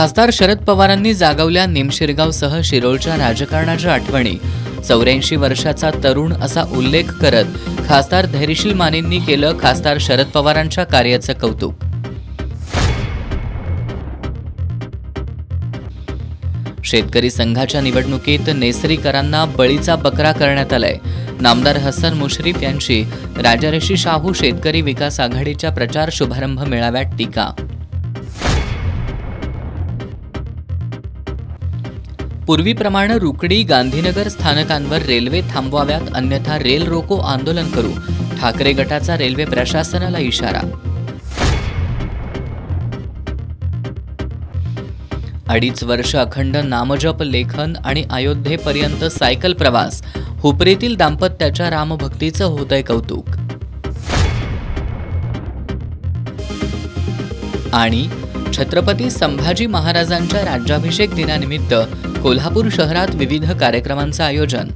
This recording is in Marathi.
खासदार शरद पवारांनी जागवल्या निमशिरगावसह शिरोळच्या राजकारणाच्या आठवणी। 84 वर्षाचा तरुण असा उल्लेख करत खासदार धैर्यशील मानेंनी केलं खासदार शरद पवारांच्या कार्याचं कौतुक। शेतकरी संघाच्या निवडणुकीत नेसरीकरांना बळीचा बकरा करण्यात आलाय। नामदार हसन मुश्रीफ यांची राजर्षी शाहू शेतकरी विकास आघाडीच्या प्रचार शुभारंभ मेळाव्यात टीका। पूर्वीप्रमाणे रुकडी गांधीनगर स्थानकांवर रेल्वे थांबवाव्यात, अन्यथा रेल रोको आंदोलन करू, ठाकरे गटाचा रेल्वे प्रशासनाला इशारा। 2.5 वर्ष अखंड नामजप लेखन आणि अयोध्येपर्यंत सायकल प्रवास, हुपरीतील दाम्पत्याच्या रामभक्तीचं होतंय कौतुक। आणि छत्रपती संभाजी महाराजांच्या राज्याभिषेक दिनानिमित्त कोल्हापूर शहरात विविध कार्यक्रमांचं आयोजन।